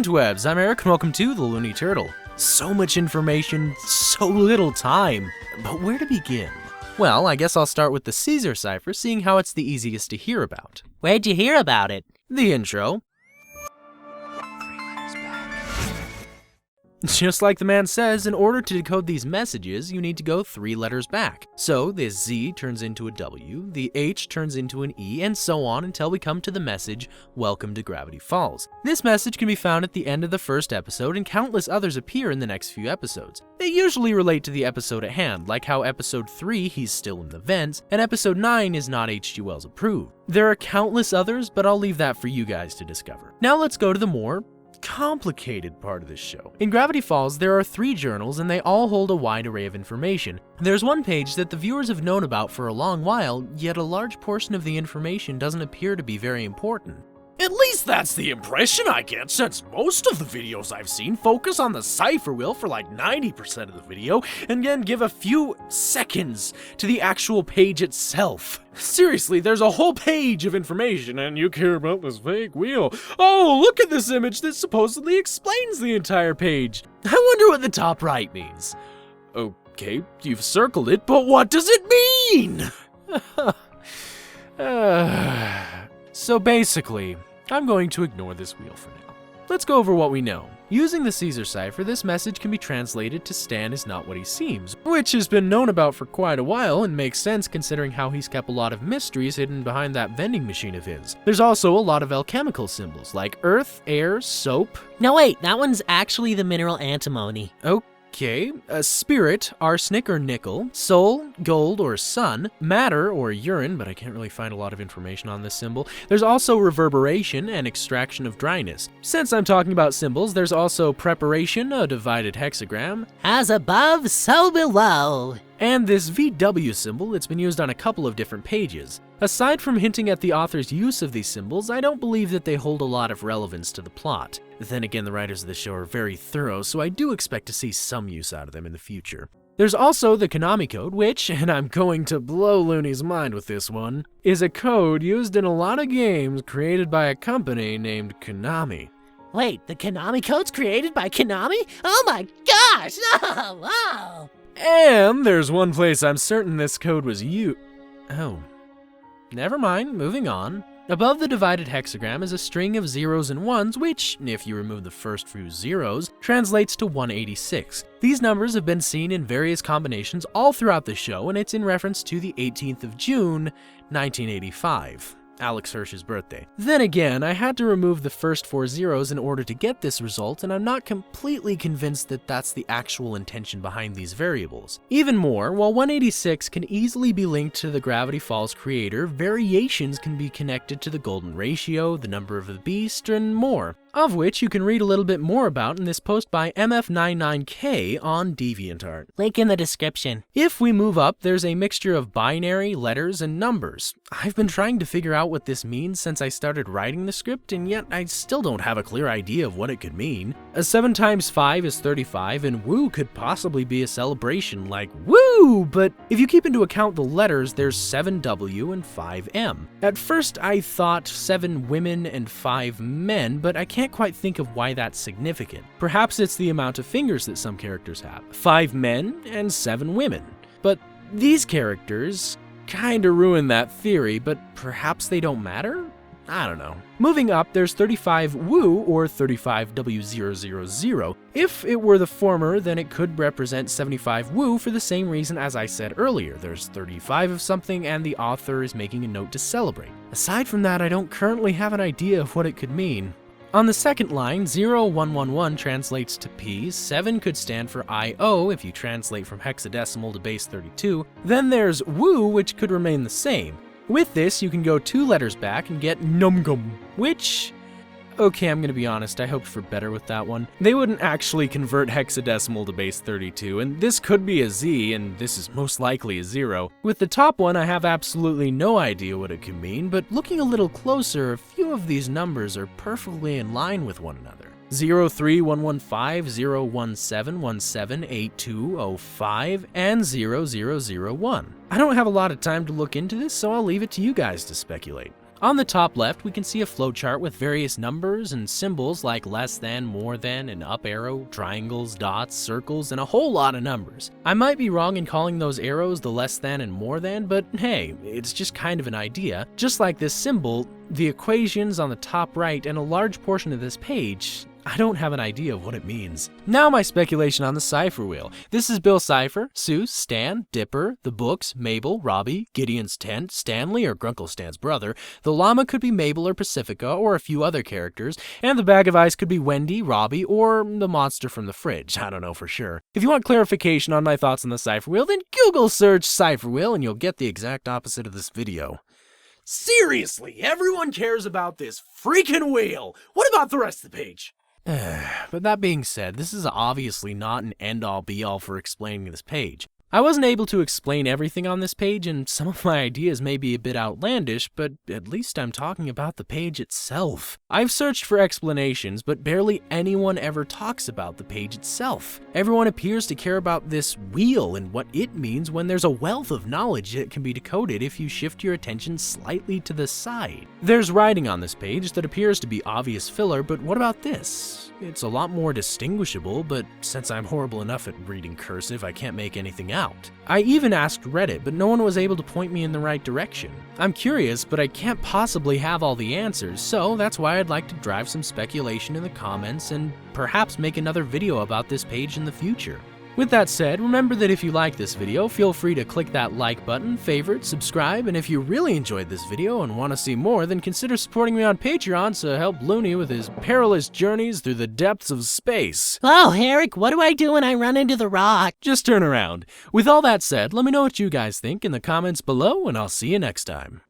interwebs, I'm Eric and welcome to The Looney Turtle. So much information, so little time. But where to begin? Well, I guess I'll start with the Caesar cipher, seeing how it's the easiest to hear about. Where'd you hear about it? The intro. Just like the man says, in order to decode these messages, you need to go 3 letters back. So this Z turns into a W, the H turns into an E, and so on until we come to the message, "Welcome to Gravity Falls." This message can be found at the end of the first episode, and countless others appear in the next few episodes. They usually relate to the episode at hand, like how episode 3, he's still in the vents, and episode 9 is not H.G. Wells approved. There are countless others, but I'll leave that for you guys to discover. Now let's go to the more complicated part of this show. In Gravity Falls, there are 3 journals and they all hold a wide array of information. There's one page that the viewers have known about for a long while, yet a large portion of the information doesn't appear to be very important. At least that's the impression I get, since most of the videos I've seen focus on the cipher wheel for like 90% of the video, and then give a few seconds to the actual page itself. Seriously, there's a whole page of information, and you care about this fake wheel. Oh, look at this image that supposedly explains the entire page. I wonder what the top right means. Okay, you've circled it, but what does it mean? So basically, I'm going to ignore this wheel for now. Let's go over what we know. Using the Caesar cipher, this message can be translated to "Stan is not what he seems," which has been known about for quite a while and makes sense considering how he's kept a lot of mysteries hidden behind that vending machine of his. There's also a lot of alchemical symbols like earth, air, soap. No wait, that one's actually the mineral antimony. Okay, spirit, arsenic or nickel, soul, gold or sun, matter or urine, but I can't really find a lot of information on this symbol. There's also reverberation and extraction of dryness. Since I'm talking about symbols, there's also preparation, a divided hexagram, As above, so below. and this VW symbol that's been used on a couple of different pages. Aside from hinting at the author's use of these symbols, I don't believe that they hold a lot of relevance to the plot. Then again, the writers of the show are very thorough, so I do expect to see some use out of them in the future. There's also the Konami code, which, and I'm going to blow Looney's mind with this one, is a code used in a lot of games created by a company named Konami. Wait, the Konami code's created by Konami? Oh my gosh! Oh, wow! And there's one place I'm certain this code was Oh. Never mind, moving on. Above the divided hexagram is a string of zeros and ones, which, if you remove the first few zeros, translates to 186. These numbers have been seen in various combinations all throughout the show, and it's in reference to the 18th of June, 1985. Alex Hirsch's birthday. Then again, I had to remove the first 4 zeros in order to get this result, and I'm not completely convinced that that's the actual intention behind these variables. Even more, while 186 can easily be linked to the Gravity Falls creator, variations can be connected to the golden ratio, the number of the beast, and more, of which you can read a little bit more about in this post by MF99K on DeviantArt. Link in the description. If we move up, there's a mixture of binary, letters, and numbers. I've been trying to figure out what this means since I started writing the script, and yet I still don't have a clear idea of what it could mean. 7 times 5 is 35, and woo could possibly be a celebration like woo, but if you keep into account the letters, there's 7W and 5M. At first I thought 7 women and 5 men, but I can't quite think of why that's significant. Perhaps it's the amount of fingers that some characters have. 5 men and 7 women. But these characters kinda ruin that theory, but perhaps they don't matter? I don't know. Moving up, there's 35 Woo or 35W000. If it were the former, then it could represent 75 Woo for the same reason as I said earlier. There's 35 of something and the author is making a note to celebrate. Aside from that, I don't currently have an idea of what it could mean. On the second line, 0111 translates to P, 7 could stand for IO if you translate from hexadecimal to base 32. Then there's Woo, which could remain the same. With this, you can go 2 letters back and get Numgum, which... Okay, I'm gonna be honest, I hoped for better with that one. They wouldn't actually convert hexadecimal to base 32, and this could be a Z, and this is most likely a 0. With the top one, I have absolutely no idea what it could mean, but looking a little closer, a few of these numbers are perfectly in line with one another. 03115, 017, 17, 8205, and 0001. I don't have a lot of time to look into this, so I'll leave it to you guys to speculate. On the top left, we can see a flowchart with various numbers and symbols like less than, more than, an up arrow, triangles, dots, circles, and a whole lot of numbers. I might be wrong in calling those arrows the less than and more than, but hey, it's just kind of an idea. Just like this symbol, the equations on the top right and a large portion of this page, I don't have an idea of what it means. Now my speculation on the cipher wheel. This is Bill Cipher, Seuss, Stan, Dipper, the books, Mabel, Robbie, Gideon's tent, Stanley or Grunkle Stan's brother, the llama could be Mabel or Pacifica or a few other characters, and the bag of ice could be Wendy, Robbie, or the monster from the fridge. I don't know for sure. If you want clarification on my thoughts on the cipher wheel, then Google search cipher wheel and you'll get the exact opposite of this video. Seriously, everyone cares about this freaking wheel. What about the rest of the page? But that being said, this is obviously not an end-all be-all for explaining this page. I wasn't able to explain everything on this page, and some of my ideas may be a bit outlandish, but at least I'm talking about the page itself. I've searched for explanations, but barely anyone ever talks about the page itself. Everyone appears to care about this wheel and what it means when there's a wealth of knowledge that can be decoded if you shift your attention slightly to the side. There's writing on this page that appears to be obvious filler, but what about this? It's a lot more distinguishable, but since I'm horrible enough at reading cursive, I can't make anything out. I even asked Reddit, but no one was able to point me in the right direction. I'm curious, but I can't possibly have all the answers, so that's why I'd like to drive some speculation in the comments and perhaps make another video about this page in the future. With that said, remember that if you like this video, feel free to click that like button, favorite, subscribe, and if you really enjoyed this video and want to see more, then consider supporting me on Patreon to help Looney with his perilous journeys through the depths of space. Oh, Eric, what do I do when I run into the rock? Just turn around. With all that said, let me know what you guys think in the comments below, and I'll see you next time.